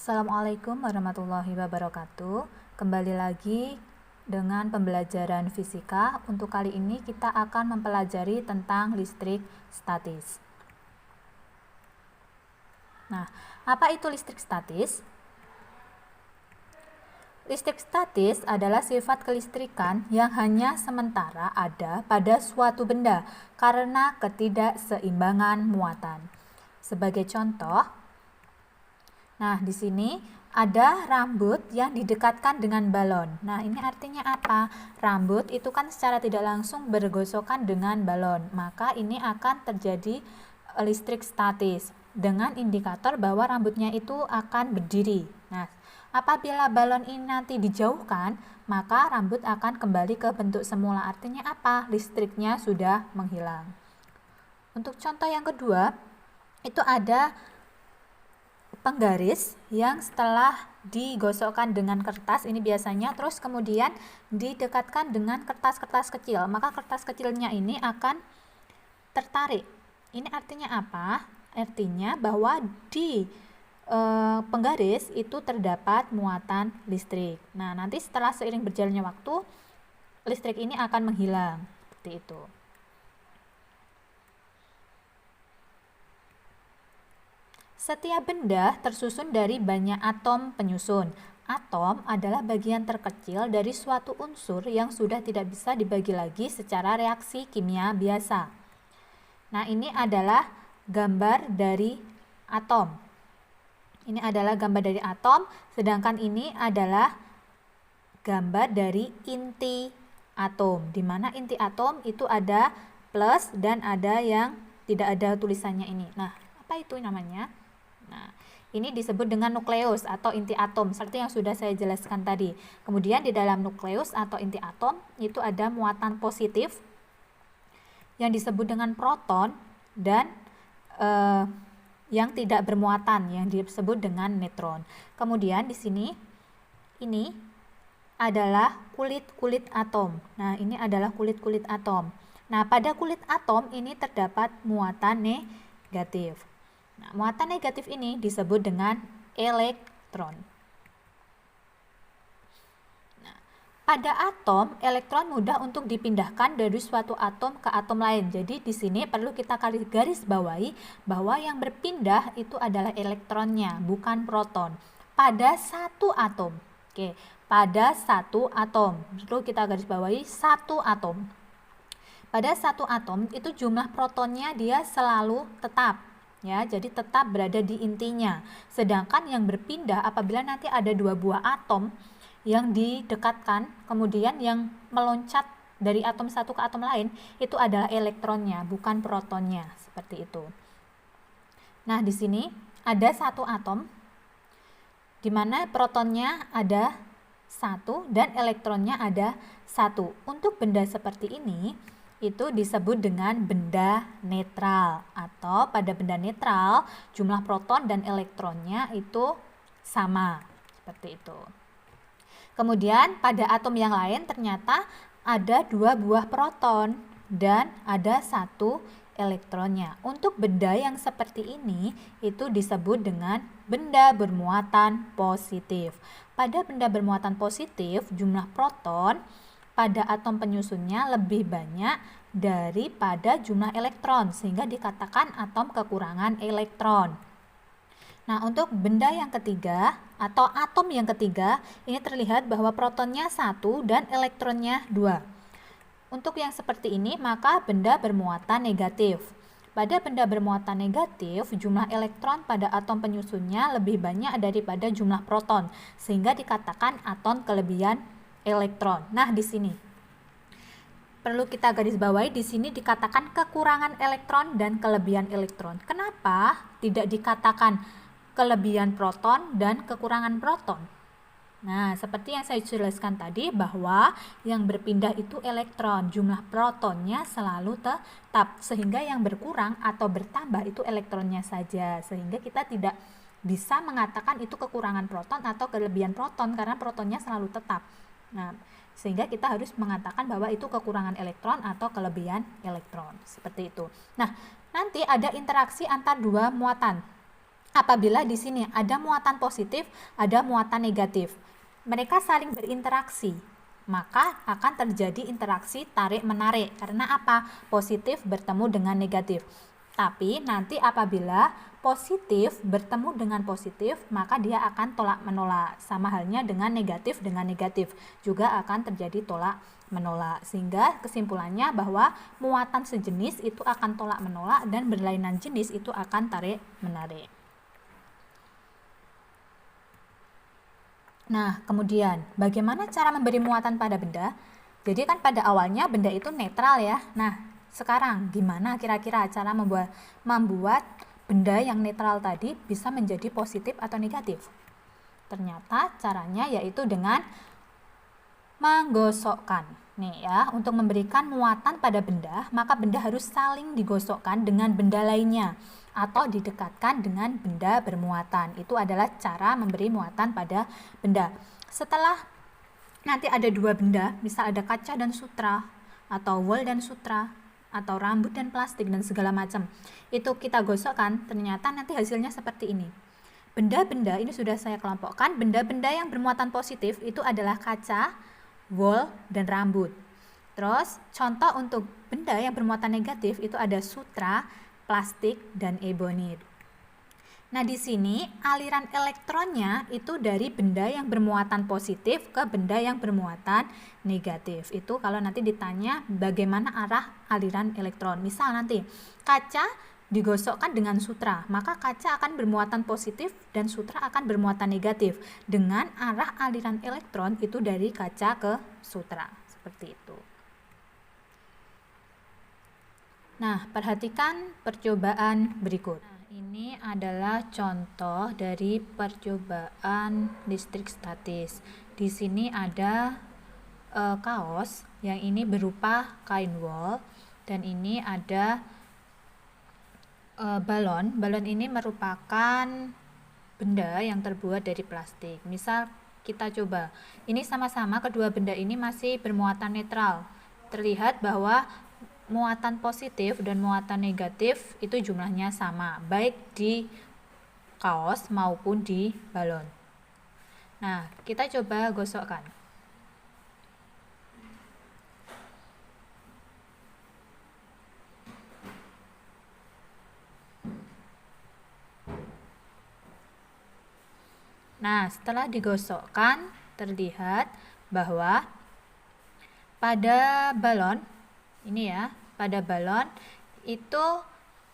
Assalamualaikum warahmatullahi wabarakatuh. Kembali lagi dengan pembelajaran fisika. Untuk kali ini kita akan mempelajari tentang listrik statis. Nah, apa itu listrik statis? Listrik statis adalah sifat kelistrikan yang hanya sementara ada pada suatu benda karena ketidakseimbangan muatan. Sebagai contoh, nah, di sini ada rambut yang didekatkan dengan balon. Nah, ini artinya apa? Rambut itu kan secara tidak langsung bergosokan dengan balon. Maka ini akan terjadi listrik statis dengan indikator bahwa rambutnya itu akan berdiri. Nah, apabila balon ini nanti dijauhkan, maka rambut akan kembali ke bentuk semula. Artinya apa? Listriknya sudah menghilang. Untuk contoh yang kedua, itu ada penggaris yang setelah digosokkan dengan kertas, ini biasanya terus kemudian didekatkan dengan kertas-kertas kecil, maka kertas kecilnya ini akan tertarik. Ini artinya apa? Artinya bahwa di penggaris itu terdapat muatan listrik. Nah, nanti setelah seiring berjalannya waktu, listrik ini akan menghilang, seperti itu. Setiap benda tersusun dari banyak atom penyusun. Atom adalah bagian terkecil dari suatu unsur yang sudah tidak bisa dibagi lagi secara reaksi kimia biasa. Nah, ini adalah gambar dari atom. Ini adalah gambar dari atom, sedangkan ini adalah gambar dari inti atom. Di mana inti atom itu ada plus dan ada yang tidak ada tulisannya ini. Nah, apa itu namanya? Nah, ini disebut dengan nukleus atau inti atom, seperti yang sudah saya jelaskan tadi. Kemudian di dalam nukleus atau inti atom itu ada muatan positif yang disebut dengan proton dan yang tidak bermuatan yang disebut dengan neutron. Kemudian di sini ini adalah kulit-kulit atom. Nah, ini adalah kulit-kulit atom. Nah, pada kulit atom ini terdapat muatan negatif. Nah, muatan negatif ini disebut dengan elektron. Nah, pada atom, elektron mudah untuk dipindahkan dari suatu atom ke atom lain. Jadi di sini perlu kita garis bawahi bahwa yang berpindah itu adalah elektronnya, bukan proton. Pada satu atom. Oke, pada satu atom. Perlu kita garis bawahi satu atom. Pada satu atom itu jumlah protonnya dia selalu tetap. Ya, jadi tetap berada di intinya. Sedangkan yang berpindah apabila nanti ada dua buah atom yang didekatkan, kemudian yang meloncat dari atom satu ke atom lain, itu adalah elektronnya, bukan protonnya, seperti itu. Nah, di sini ada satu atom, di mana protonnya ada satu dan elektronnya ada satu. Untuk benda seperti ini, itu disebut dengan benda netral, atau pada benda netral jumlah proton dan elektronnya itu sama, seperti itu. Kemudian pada atom yang lain ternyata ada dua buah proton dan ada satu elektronnya. Untuk benda yang seperti ini itu disebut dengan benda bermuatan positif. Pada benda bermuatan positif jumlah proton pada atom penyusunnya lebih banyak daripada jumlah elektron, sehingga dikatakan atom kekurangan elektron. Nah, untuk benda yang ketiga atau atom yang ketiga, ini terlihat bahwa protonnya 1 dan elektronnya 2. Untuk yang seperti ini, maka benda bermuatan negatif. Pada benda bermuatan negatif, jumlah elektron pada atom penyusunnya lebih banyak daripada jumlah proton, sehingga dikatakan atom kelebihan elektron. Nah, di sini perlu kita garis bawahi, di sini dikatakan kekurangan elektron dan kelebihan elektron. Kenapa tidak dikatakan kelebihan proton dan kekurangan proton? Nah, seperti yang saya jelaskan tadi bahwa yang berpindah itu elektron, jumlah protonnya selalu tetap, sehingga yang berkurang atau bertambah itu elektronnya saja, sehingga kita tidak bisa mengatakan itu kekurangan proton atau kelebihan proton karena protonnya selalu tetap. Nah, sehingga kita harus mengatakan bahwa itu kekurangan elektron atau kelebihan elektron, seperti itu. Nah, nanti ada interaksi antar dua muatan. apabila di sini ada muatan positif, ada muatan negatif. Mereka saling berinteraksi, maka akan terjadi interaksi tarik-menarik. Karena apa? Positif bertemu dengan negatif. Tapi nanti apabila positif bertemu dengan positif, maka dia akan tolak-menolak. Sama halnya dengan negatif, juga akan terjadi tolak-menolak. Sehingga kesimpulannya bahwa muatan sejenis itu akan tolak-menolak dan berlainan jenis itu akan tarik-menarik. Nah, kemudian bagaimana cara memberi muatan pada benda? Jadi kan pada awalnya benda itu netral ya. Nah, sekarang gimana kira-kira cara membuat benda yang netral tadi bisa menjadi positif atau negatif? Ternyata caranya yaitu dengan menggosokkan. Nih ya, untuk memberikan muatan pada benda, maka benda harus saling digosokkan dengan benda lainnya atau didekatkan dengan benda bermuatan. Itu adalah cara memberi muatan pada benda. Setelah nanti ada dua benda, misal ada kaca dan sutra, atau wol dan sutra, atau rambut dan plastik dan segala macam, itu kita gosokkan, ternyata nanti hasilnya seperti ini. Benda-benda ini sudah saya kelompokkan. Benda-benda yang bermuatan positif itu adalah kaca, wol, dan rambut. Terus contoh untuk benda yang bermuatan negatif itu ada sutra, plastik, dan ebonit. Nah, di sini aliran elektronnya itu dari benda yang bermuatan positif ke benda yang bermuatan negatif. Itu kalau nanti ditanya bagaimana arah aliran elektron. Misal nanti kaca digosokkan dengan sutra, maka kaca akan bermuatan positif dan sutra akan bermuatan negatif dengan arah aliran elektron itu dari kaca ke sutra. Seperti itu. Nah, perhatikan percobaan berikut. Nah, ini adalah contoh dari percobaan listrik statis. Di sini ada kaos yang ini berupa kain wol dan ini ada balon. Balon ini merupakan benda yang terbuat dari plastik. Misal kita coba, ini sama-sama kedua benda ini masih bermuatan netral. Terlihat bahwa muatan positif dan muatan negatif itu jumlahnya sama, baik di kaos maupun di balon. Nah, kita coba gosokkan. Nah, setelah digosokkan, terlihat bahwa pada balon, ini ya, pada balon itu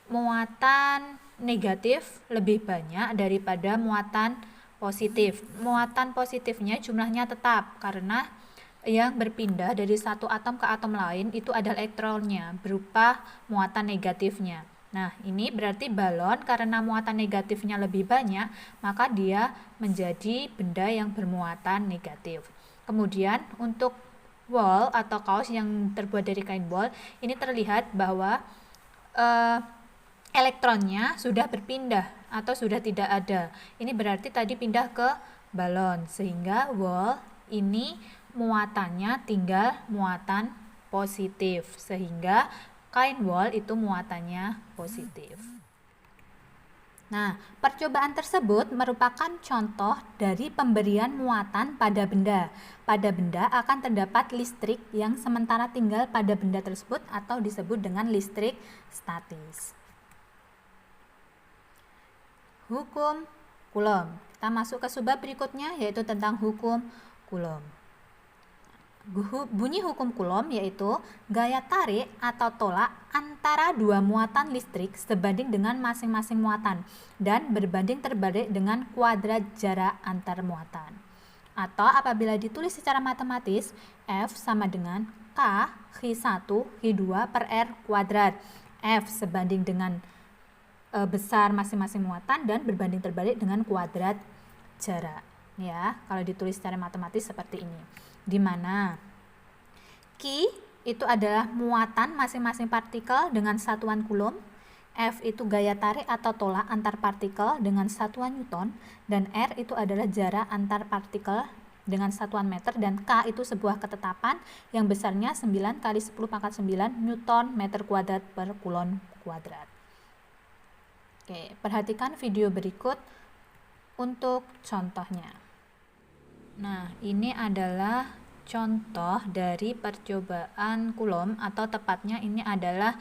muatan negatif lebih banyak daripada muatan positif. Muatan positifnya jumlahnya tetap karena yang berpindah dari satu atom ke atom lain itu adalah elektronnya berupa muatan negatifnya. Nah, ini berarti balon karena muatan negatifnya lebih banyak, maka dia menjadi benda yang bermuatan negatif. Kemudian untuk wol atau kaos yang terbuat dari kain wol, ini terlihat bahwa elektronnya sudah berpindah atau sudah tidak ada. Ini berarti tadi pindah ke balon, sehingga wol ini muatannya tinggal muatan positif, sehingga kain wol itu muatannya positif. Nah, percobaan tersebut merupakan contoh dari pemberian muatan pada benda. Pada benda akan terdapat listrik yang sementara tinggal pada benda tersebut atau disebut dengan listrik statis. Hukum Coulomb. Kita masuk ke subbab berikutnya yaitu tentang hukum Coulomb. Bunyi hukum Coulomb yaitu gaya tarik atau tolak antara dua muatan listrik sebanding dengan masing-masing muatan dan berbanding terbalik dengan kuadrat jarak antar muatan. Atau apabila ditulis secara matematis, F sama dengan K Hi1 Hi2 per R kuadrat. F sebanding dengan besar masing-masing muatan dan berbanding terbalik dengan kuadrat jarak. Ya, kalau ditulis secara matematis seperti ini. Di mana Q itu adalah muatan masing-masing partikel dengan satuan Coulomb, F itu gaya tarik atau tolak antar partikel dengan satuan Newton, dan R itu adalah jarak antar partikel dengan satuan meter, dan K itu sebuah ketetapan yang besarnya 9 kali 10 pangkat 9 Newton meter kuadrat per Coulomb kuadrat. Oke, perhatikan video berikut untuk contohnya. Nah, ini adalah contoh dari percobaan Coulomb, atau tepatnya ini adalah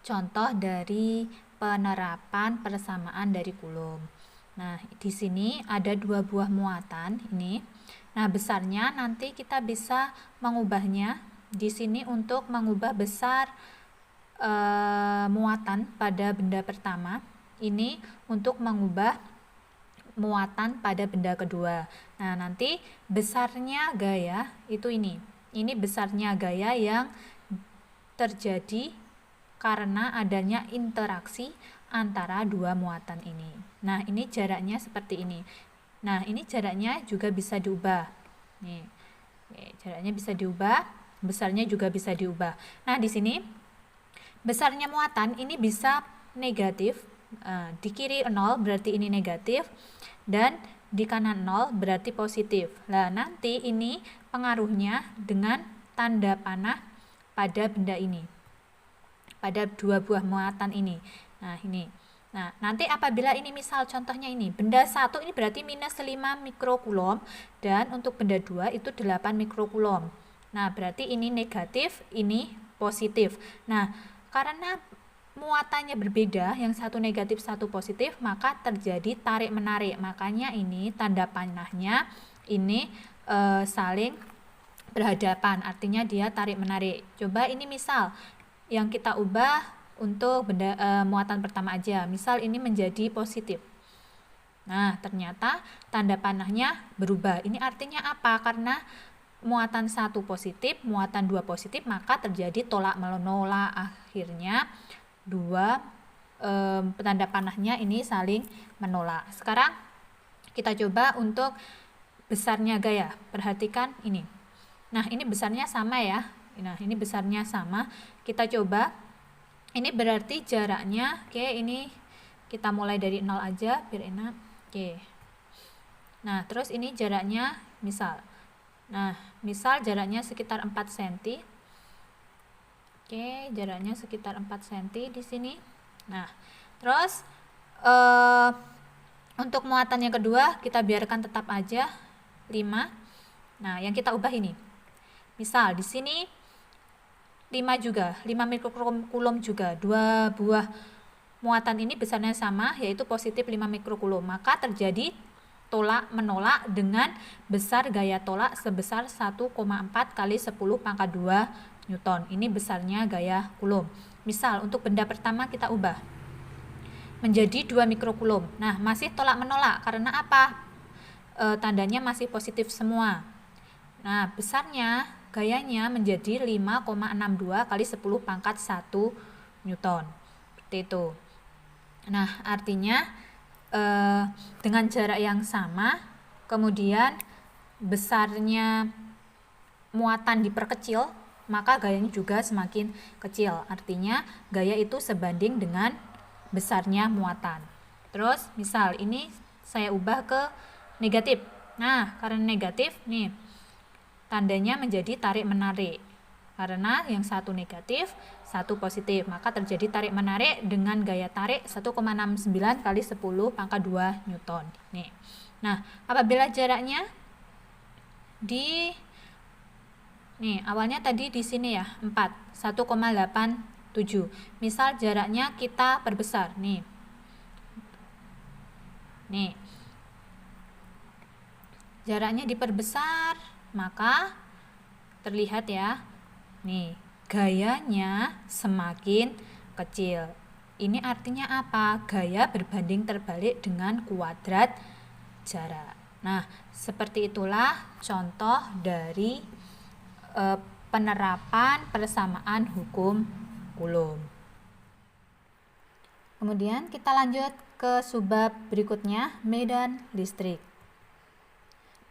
contoh dari penerapan persamaan dari Coulomb. Nah, di sini ada dua buah muatan ini. Nah, besarnya nanti kita bisa mengubahnya di sini untuk mengubah besar muatan pada benda pertama, ini untuk mengubah muatan pada benda kedua. Nah, nanti besarnya gaya itu ini besarnya gaya yang terjadi karena adanya interaksi antara dua muatan ini. Nah, ini jaraknya seperti ini. Nah, ini jaraknya juga bisa diubah. Nih, jaraknya bisa diubah, besarnya juga bisa diubah. Nah, di sini besarnya muatan ini bisa negatif, di kiri 0 berarti ini negatif, dan di kanan 0 berarti positif. Nah, nanti ini pengaruhnya dengan tanda panah pada benda ini, pada dua buah muatan ini. Nah, ini. Nah, nanti apabila ini misal contohnya ini, benda 1 ini berarti minus 5 mikrokulom, dan untuk benda 2 itu 8 mikrokulom. Nah, berarti ini negatif, ini positif. Nah, karena muatannya berbeda, yang satu negatif, satu positif, maka terjadi tarik-menarik. Makanya ini tanda panahnya ini saling berhadapan, artinya dia tarik-menarik. Coba ini misal yang kita ubah untuk benda muatan pertama aja. Misal ini menjadi positif. Nah, ternyata tanda panahnya berubah. Ini artinya apa? Karena muatan 1 positif, muatan 2 positif, maka terjadi tolak menolak. Akhirnya dua tanda panahnya ini saling menolak. Sekarang kita coba untuk besarnya gaya. Perhatikan ini. Nah, ini besarnya sama ya. Nah, ini besarnya sama. Kita coba. Ini berarti jaraknya, oke, ini kita mulai dari 0 aja biar enak. Oke. Nah, terus ini jaraknya misal. Nah, misal jaraknya sekitar 4 cm. Oke, jaraknya sekitar 4 cm di sini. Nah, terus untuk muatan yang kedua kita biarkan tetap aja 5. Nah, yang kita ubah ini. Misal di sini 5 juga, 5 mikrokulom juga. Dua buah muatan ini besarnya sama, yaitu positif 5 mikrokulom. Maka terjadi tolak menolak dengan besar gaya tolak sebesar 1,4 kali 10 pangkat 2 Newton. Ini besarnya gaya Coulomb. Misal untuk benda pertama kita ubah menjadi 2 mikrokulom. Nah, masih tolak menolak karena apa? Tandanya masih positif semua. Nah, besarnya gayanya menjadi 5,62 kali 10 pangkat 1 Newton. Seperti itu. Nah, artinya dengan jarak yang sama, kemudian besarnya muatan diperkecil, maka gayanya juga semakin kecil. Artinya gaya itu sebanding dengan besarnya muatan. Terus misal ini saya ubah ke negatif. Nah, karena negatif nih tandanya menjadi tarik menarik. Karena yang satu negatif, satu positif, maka terjadi tarik menarik dengan gaya tarik 1,69 kali 10 pangkat 2 Newton. Nih. Nah, apabila jaraknya awalnya tadi di sini ya, 4, 1,87. Misal jaraknya kita perbesar nih. Jaraknya diperbesar, maka terlihat ya. Nih, gayanya semakin kecil. Ini artinya apa? Gaya berbanding terbalik dengan kuadrat jarak. Nah, seperti itulah contoh dari penerapan persamaan hukum Coulomb. Kemudian kita lanjut ke subbab berikutnya, medan listrik.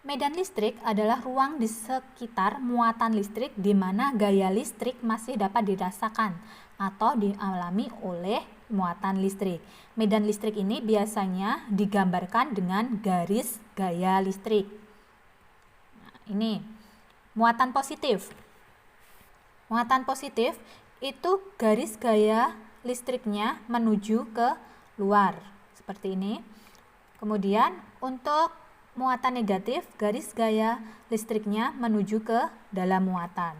Medan listrik adalah ruang di sekitar muatan listrik di mana gaya listrik masih dapat dirasakan atau dialami oleh muatan listrik. Medan listrik ini biasanya digambarkan dengan garis gaya listrik. Nah, ini muatan positif. Muatan positif itu garis gaya listriknya menuju ke luar seperti ini. Kemudian untuk muatan negatif, garis gaya listriknya menuju ke dalam muatan.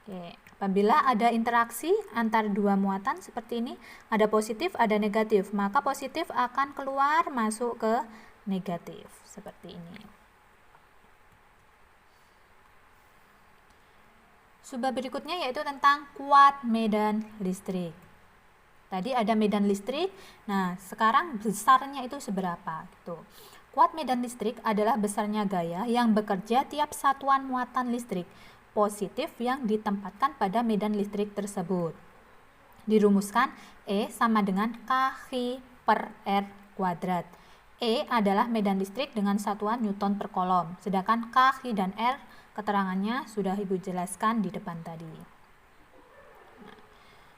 Oke, apabila ada interaksi antar dua muatan seperti ini, ada positif, ada negatif, maka positif akan keluar masuk ke negatif seperti ini. Subbab berikutnya yaitu tentang kuat medan listrik. Tadi ada medan listrik, nah sekarang besarnya itu seberapa gitu. Kuat medan listrik adalah besarnya gaya yang bekerja tiap satuan muatan listrik positif yang ditempatkan pada medan listrik tersebut. Dirumuskan E sama dengan KH per R kuadrat. E adalah medan listrik dengan satuan Newton per kolom, sedangkan KH dan R keterangannya sudah Ibu jelaskan di depan tadi.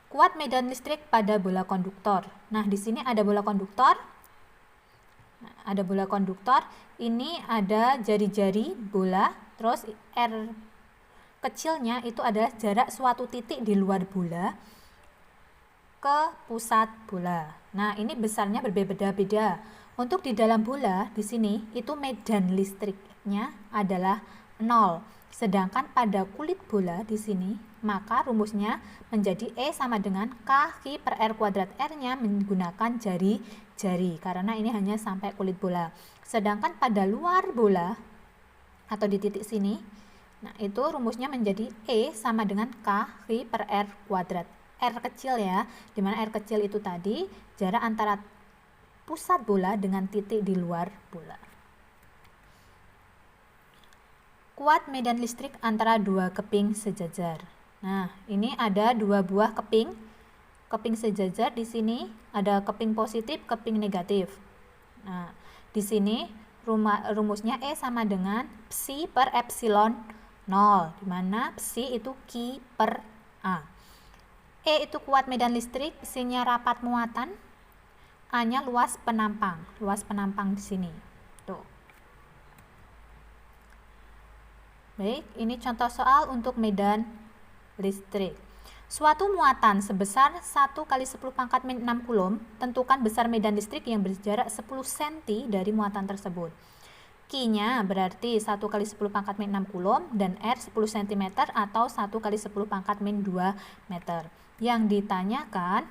Kuat medan listrik pada bola konduktor. Nah, di sini ada bola konduktor. Ada bola konduktor. Ini ada jari-jari bola, terus R kecilnya itu adalah jarak suatu titik di luar bola ke pusat bola. Nah, ini besarnya berbeda-beda. Untuk di dalam bola di sini itu medan listriknya adalah 0. Sedangkan pada kulit bola di sini, maka rumusnya menjadi E sama dengan KH per R kuadrat. R-nya menggunakan jari-jari karena ini hanya sampai kulit bola. Sedangkan pada luar bola atau di titik sini, nah itu rumusnya menjadi E sama dengan KH per R kuadrat. R kecil ya, dimana R kecil itu tadi jarak antara pusat bola dengan titik di luar bola. Kuat medan listrik antara dua keping sejajar. Nah, ini ada dua buah keping sejajar. Di sini ada keping positif, keping negatif. Nah, di sini rumusnya E sama dengan psi per epsilon 0, di mana psi itu Q per A. E itu kuat medan listrik, isinya rapat muatan, A-nya luas penampang di sini. Tuh. Baik, ini contoh soal untuk medan listrik. Suatu muatan sebesar 1 kali 10 pangkat min 6 kulom, tentukan besar medan listrik yang berjarak 10 cm dari muatan tersebut. Q-nya berarti 1 kali 10 pangkat min 6 kulom dan R 10 cm atau 1 kali 10 pangkat min 2 meter. Yang ditanyakan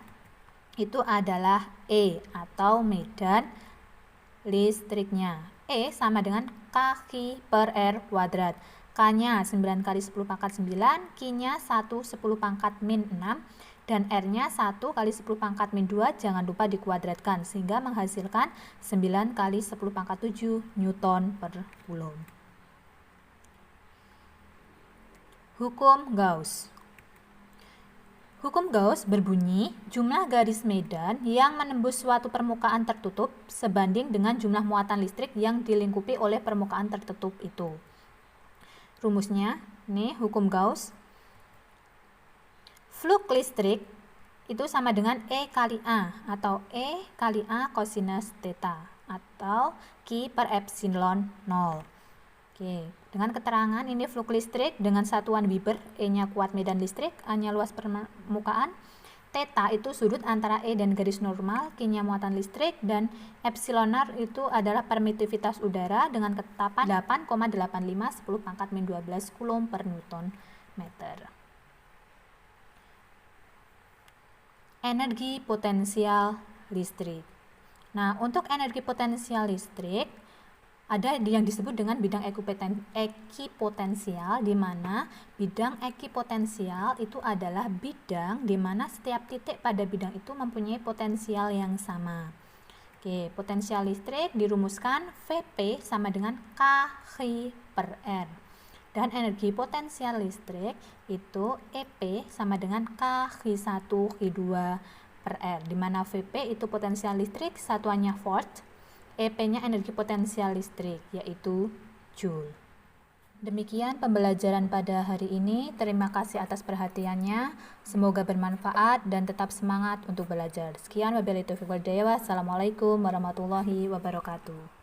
itu adalah E atau medan listriknya. E sama dengan KQ per R kuadrat. K-nya 9 kali 10 pangkat 9, Q-nya 1 10 pangkat min 6, dan R-nya 1 kali 10 pangkat min 2, jangan lupa dikuadratkan, sehingga menghasilkan 9 kali 10 pangkat 7 Newton per Coulomb. Hukum Gauss. Hukum Gauss berbunyi, jumlah garis medan yang menembus suatu permukaan tertutup sebanding dengan jumlah muatan listrik yang dilingkupi oleh permukaan tertutup itu. Rumusnya, nih hukum Gauss. Flux listrik itu sama dengan E kali A atau E kali A cosinus theta atau Q per epsilon 0. Oke, dengan keterangan ini flux listrik dengan satuan Weber, E-nya kuat medan listrik, A-nya luas permukaan, theta itu sudut antara E dan garis normal, Q-nya muatan listrik, dan epsilon r itu adalah permitivitas udara dengan ketetapan 8,85 10 pangkat min 12 Coulomb per Newton meter. Energi potensial listrik. Nah, untuk energi potensial listrik ada yang disebut dengan bidang ekipotensial, di mana bidang ekipotensial itu adalah bidang di mana setiap titik pada bidang itu mempunyai potensial yang sama. Oke, potensial listrik dirumuskan Vp sama dengan KH per R. Dan energi potensial listrik itu EP sama dengan KH1 K2 per R, di mana Vp itu potensial listrik, satuannya volt, EP-nya energi potensial listrik, yaitu Joule. Demikian pembelajaran pada hari ini. Terima kasih atas perhatiannya. Semoga bermanfaat dan tetap semangat untuk belajar. Sekian, wabillahi taufiq wal hidayah. Wassalamualaikum warahmatullahi wabarakatuh.